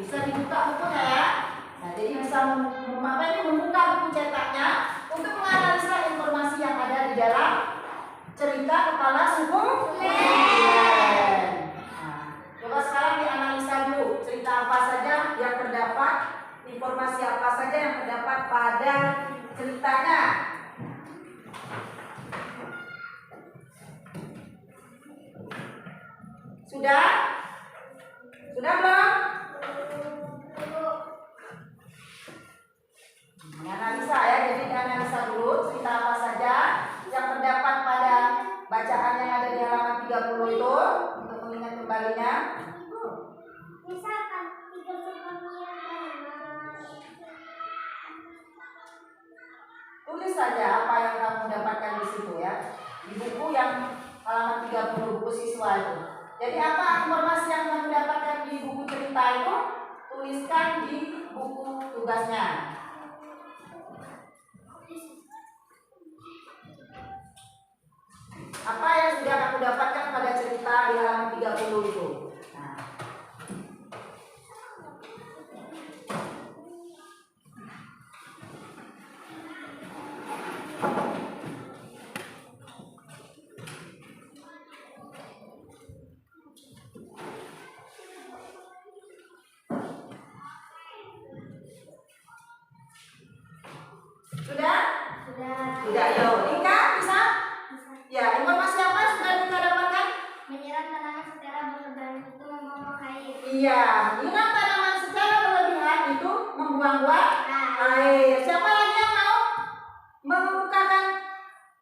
Bisa dibuka bukunya ya. Nah, jadi bisa membuka buku cetaknya untuk menganalisa informasi yang ada di dalam cerita Kepala Suku Bulen. Nah, coba sekarang dianalisa dulu cerita apa saja yang terdapat, informasi apa saja yang terdapat pada ceritanya. Sudah? Sudah belum? Analisa ya, jadi dianalisa dulu cerita apa saja yang terdapat pada bacaan yang ada di halaman 30 itu untuk mengingat kembalinya. Tulis saja apa yang kamu dapatkan di situ ya, di buku yang halaman 30 buku siswa itu. Jadi apa informasi yang kamu dapatkan di buku cerita itu, tuliskan di buku tugasnya. Apa yang sudah kamu dapatkan pada cerita di halaman 30 itu? Nah. Sudah? Sudah, yuk. Ika, bisa? Ya, informasi apa yang sudah kita dapatkan? Menyiram tanaman secara berlebihan itu membuang air. Iya, menyiram tanaman secara berlebihan itu membuang-buang air. Siapa lagi yang mau mengemukakan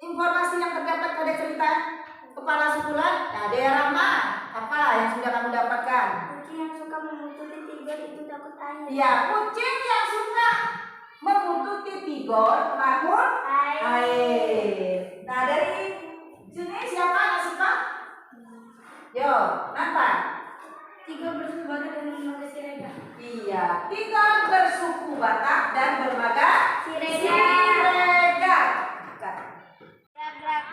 informasi yang terdapat pada cerita Kepala Suku Bulen? Nah, Rama, apa yang sudah kamu dapatkan? Kucing yang suka membutuhkan tidur itu takut air. Iya, kucing yang suka membutuhkan tidur takut air. Nah, dari sini siapa yang suka? Yo, nampak? Tiga bersuku badak dan berbagai sirega. Iya, tiga bersuku Batak dan berbagai sirega. Gerak,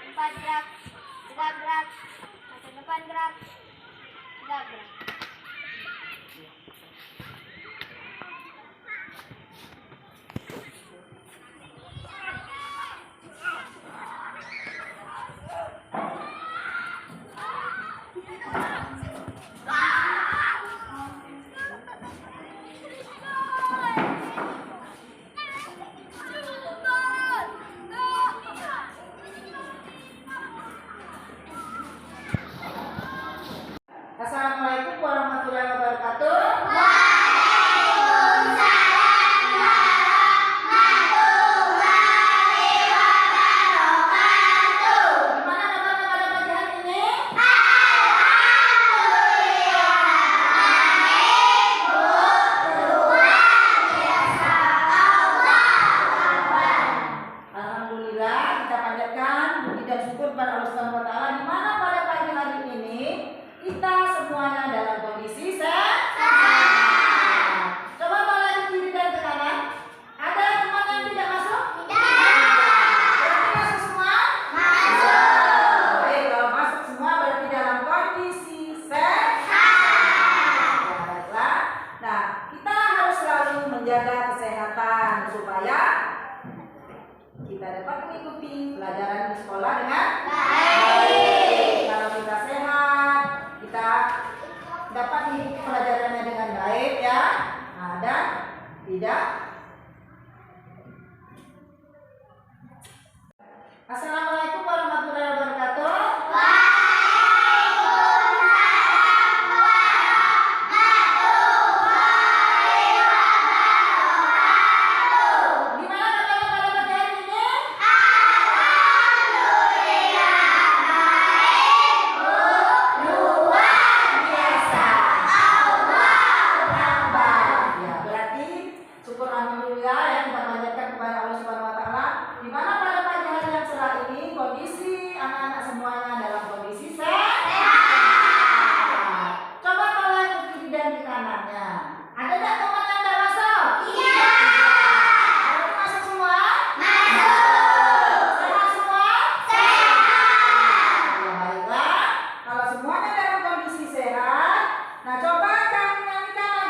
depan gerak, gerak, masa depan gerak, gerak. Assalamualaikum warahmatullahi wabarakatuh. Alhamdulillah, kita panjatkan puji dan syukur kepada Allah Subhanahu wa taala di mana pada pagi hari ini kita semuanya dalam kondisi sehat. Coba mulai ke kiri dan ke kanan. Ada teman yang tidak masuk? Berarti masuk semua? Baik, kalau masuk semua berarti dalam kondisi sehat. Baiklah. Nah, kita harus selalu menjaga kesehatan supaya kita dapat mengikuti pelajaran di sekolah dengan baik. Kalau kita sehat, kita dapat mengikuti pelajarannya dengan baik ya. Nah, dan tidak. Assalamualaikum warahmatullahi wabarakatuh. Gimana katanya pada pagi hari ini? Luar biasa. Ya, berarti syukur alhamdulillah ya, kita panjatkan kepada Allah Subhanahu wa taala di mana pada pagi hari yang cerah ini kondisi anak-anak semuanya dalam kondisi sehat. Coba kalau ke kiri dan ke kanannya. Ada enggak teman yang enggak masuk? Berarti masuk semua? Sehat semua? Ya, baiklah. Kalau semuanya dalam kondisi sehat, nah coba kami nyanyikan lagu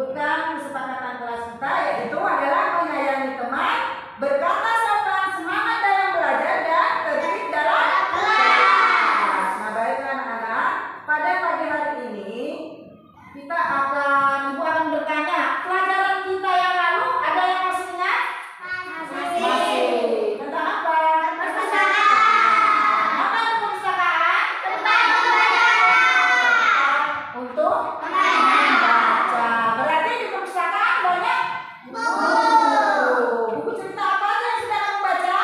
menyebutkan kesepakatan kelas kita, yaitu adalah menyayangi teman, berkata sopan, semangat dalam belajar, dan tertib dalam kelas. Nah, baiklah anak-anak, pada pagi hari ini kita ibu akan bertanya, pelajaran kita yang lalu ada yang masih ingat? Masih. Tentang apa? Perpustakaan. Apa itu perpustakaan? Tempat membaca. Untuk membaca. Berarti di perpustakaan banyak buku. Buku cerita apa aja yang sudah kamu baca?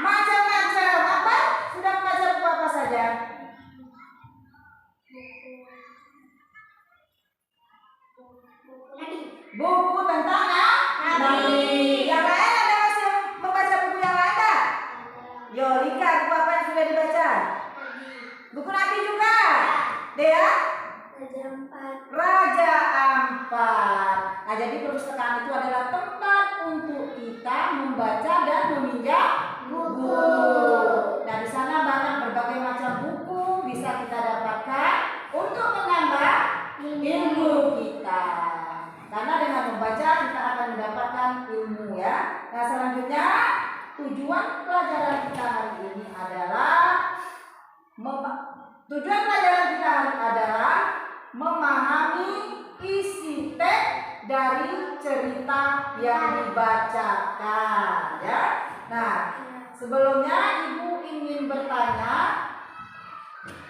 Macam-macam. Apa? Sudah membaca buku apa saja? Buku tentang Nabi. Yang lain ada masih membaca buku yang lain tak? Yo, Lika, buku apa yang sudah dibaca? Buku Nabi juga. Dea? Raja Ampat. Nah, jadi perpustakaan itu adalah tempat untuk kita membaca dan meminjam buku. Nah, di sana banyak berbagai macam buku bisa kita dapatkan untuk menambah ilmu kita. Karena dengan membaca kita akan mendapatkan ilmu ya. Nah, selanjutnya tujuan pelajaran kita hari ini adalah memahami isi teks dari cerita yang dibacakan ya. Nah, sebelumnya ibu ingin bertanya,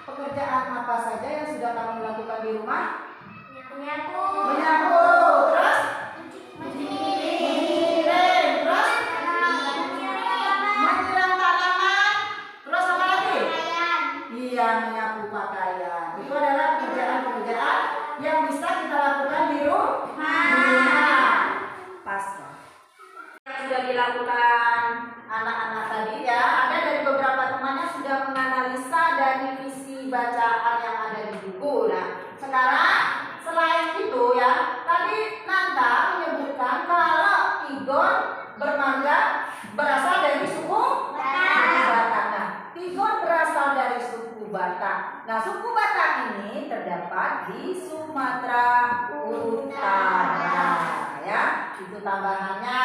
pekerjaan apa saja yang sudah kamu lakukan di rumah? Menyapu. Terus menyiram, terus menyiram tanaman, terus apa lagi? Iya, menyapu pakaian. Itu adalah pekerjaan-pekerjaan yang bisa kita lakukan di rumah. Pas. Yang sudah dilakukan anak-anak tadi ya, ada dari beberapa temannya sudah menganalisa dari isi bacaan yang ada di buku. Nah, sekarang selain itu ya, tadi Nanta menyebutkan kalau Tigon bermangga berasal dari suku Batak. Nah, Tigon berasal dari suku Batak. Nah, suku Batak ini terdapat di Sumatera Utara ya. Itu tambahannya.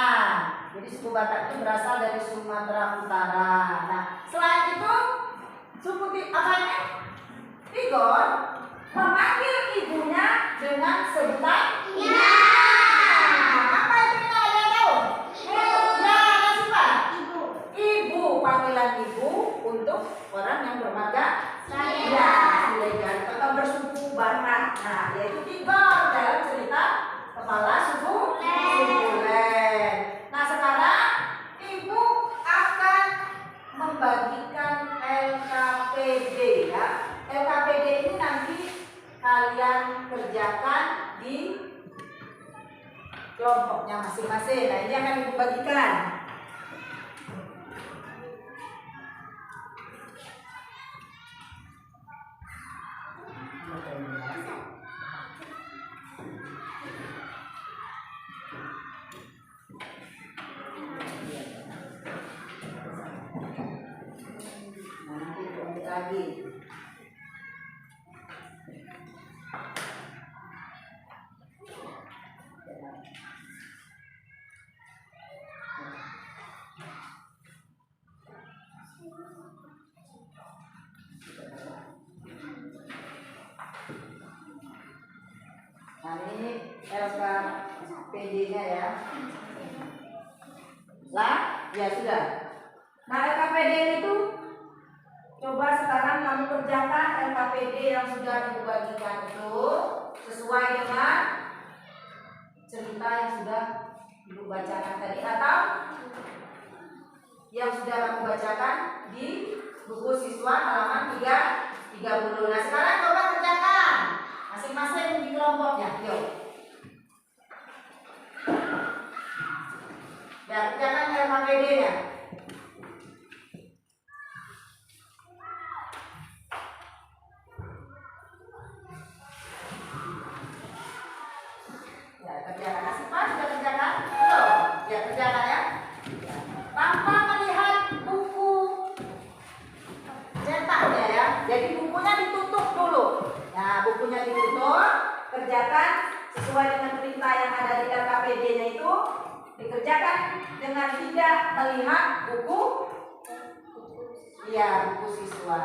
Jadi suku Batak itu berasal dari Sumatera Utara. Nah, selain itu suku Tigon memanggil ibunya dengan sebutan Ina. Apa itu Ina? Ada yang tahu? Ya, siapa? Ibu, panggilan ibu untuk orang yang bermarga ya, ilegal atau bersuku Batak. Nah, yaitu Tigon dalam cerita kepala suku Len. Nah, sekarang ibu akan membagikan LKPD ya. LKPD ini nanti kalian kerjakan di kelompoknya masing-masing. Nah, ini akan ibu bagikan. Nah, nanti ibu lagi. Nah, ini LKPD-nya ya. Lah, ya sudah. Nah, LKPD itu coba sekarang kamu kerjakan LKPD yang sudah ibu bagikan itu sesuai dengan cerita yang sudah ibu bacakan tadi atau yang sudah kamu bacakan di buku siswa halaman 30. Nah, sekarang coba kerjakan masing-masing di kelompoknya. Yuk. Ya, kerjakan LKPD-nya. Ya, kerjakan. Asifah sudah kerjakan? Belum? Ya, kerjakan ya. Tanpa melihat buku cetaknya ya. Jadi bukunya ditutup dulu. Nah, bukunya ditutup, kerjakan sesuai dengan cerita yang ada di LKPD-nya itu dikerjakan dengan tidak melihat buku, ya buku siswa.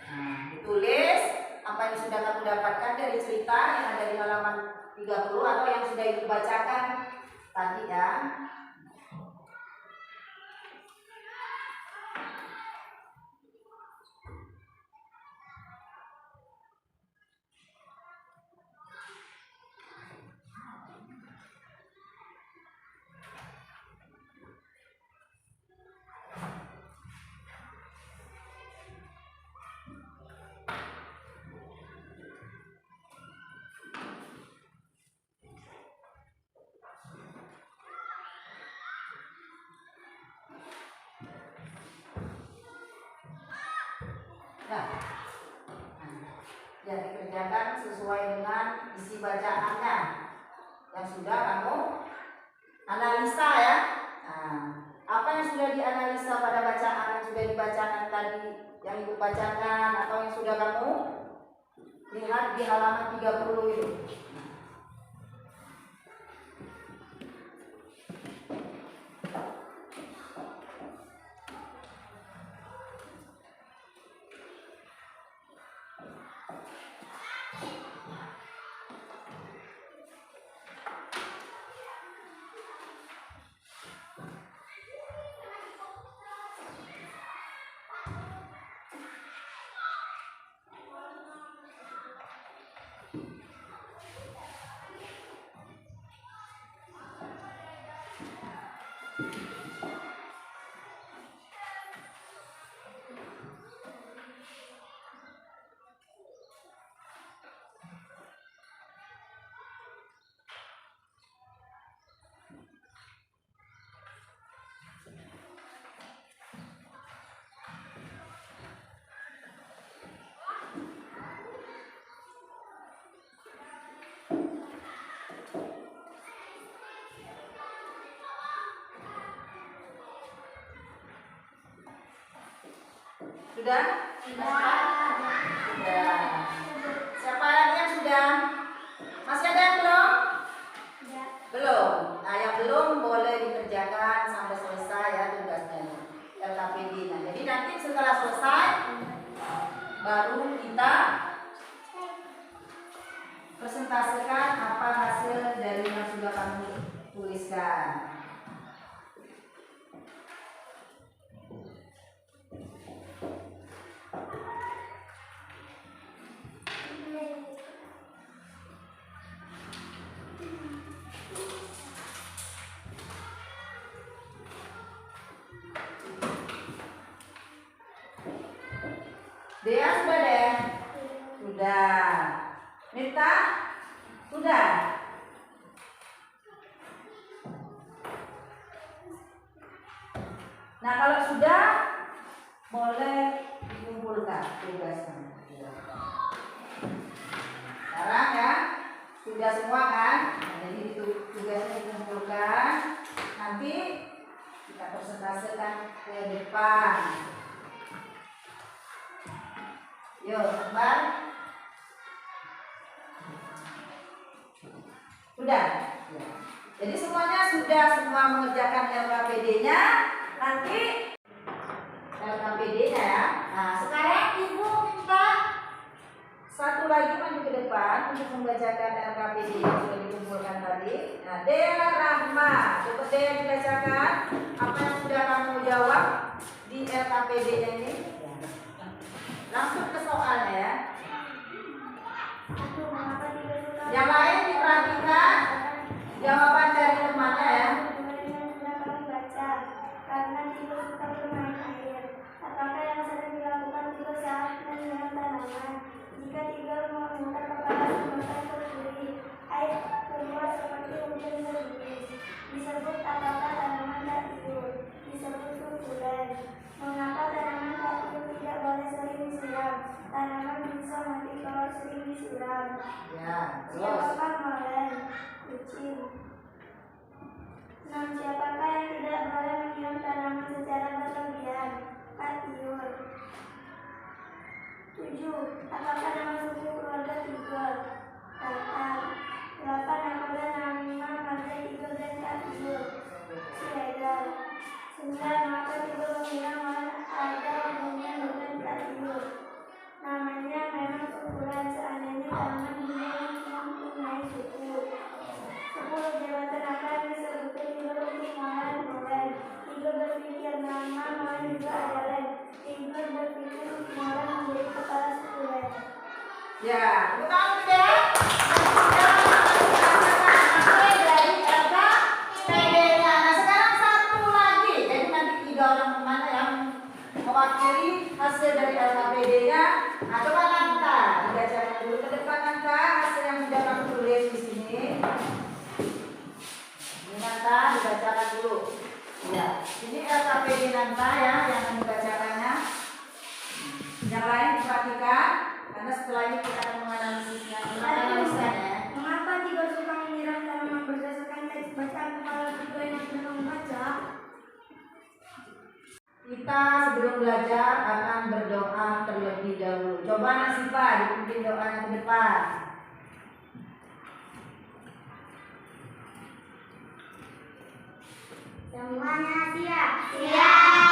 Nah, ditulis apa yang sudah kamu dapatkan dari cerita yang ada di halaman 30 atau yang sudah ibu bacakan tadi ya. Nah, ya dikerjakan sesuai dengan isi bacaannya yang sudah kamu analisa ya. Nah, apa yang sudah dianalisa pada bacaan yang sudah dibacakan tadi, yang ibu bacakan atau yang sudah kamu lihat di halaman 30 itu. Sudah? Sudah. Siapa lagi yang sudah? Masih ada yang belum? Belum. Nah, yang belum boleh dikerjakan sampai selesai ya tugasnya LKPD-nya. Jadi nanti setelah selesai baru kita presentasikan apa hasil dari yang sudah kamu tuliskan. Dea sudah deh? Sudah. Mita? Sudah? Nah kalau sudah boleh dikumpulkan tugasnya. Sekarang ya sudah semua kan? Nah, jadi tugasnya dikumpulkan. Nanti kita presentasikan ke depan. Yuk, Akbar. Sudah. Ya. Jadi semuanya sudah semua mengerjakan LKPD-nya. Nanti LKPD-nya ya. Nah, sekarang Ibu minta satu lagi maju ke depan untuk membacakan LKPD yang sudah dikumpulkan tadi. Nah, Dea Rahma, coba Dea dibacakan apa yang sudah kamu jawab di LKPD-nya ini. Langsung ke soalnya ya. Yang lain diperhatikan jawaban dari temannya ya. Karena tidur suka bermain air. Apakah yang sering dilakukan tidur saat menyiram tanaman? Jika tidur memutar kepala semata ke kiri, air keluar seperti hujan berduri. Disebut apakah tanaman tak tidur? Disebut sukulen. Mengapa tanaman tak tidur tidak boleh sering disiram? Tanaman bisa mati kalau sering disiram. Ya, Siapakah terus. molen? Kucing. Siapakah yang tidak boleh menyiram tanaman secara berlebihan? Katiur. 7. Apakah nama suku keluarga Tigel? 8. Apakah nama partai Tigel dan Kak Tigel? Siregar. 9. Maka Tigel bilang ada hubungan dengan Kak Tigel. Namanya memang ukuran seandainya tangan beliau mempunyai suku. 10. Jabatan apa yang disebutkan Tigel untuk Mohan Mohan? Tigel berpikir nama Mohan juga ada lain. Tigel berpikir Mohan menjadi kepala suku lain. Ya, tepuk tangan ya. Dari LKPD-nya. Nah, sekarang satu lagi. Jadi nanti 3 orang mana yang mewakili hasil dari LKPD-nya. Nah, coba Nanta dibacakan dulu ke depan Nanta hasil yang sudah kamu tulis di sini. Ini Nanta dibacakan dulu. Ya, ini LKPD Nanta ya yang akan dibacakannya. Yang lain diperhatikan karena setelah ini kita akan menganalisisnya. Mengapa Tigel suka menyiram tanaman berdasarkan teks bacaan kepala Tigel yang belum membaca? Kita sebelum belajar akan berdoa terlebih dahulu. Coba Nasifa dipimpin doanya ke depan. Semuanya siap? Siap.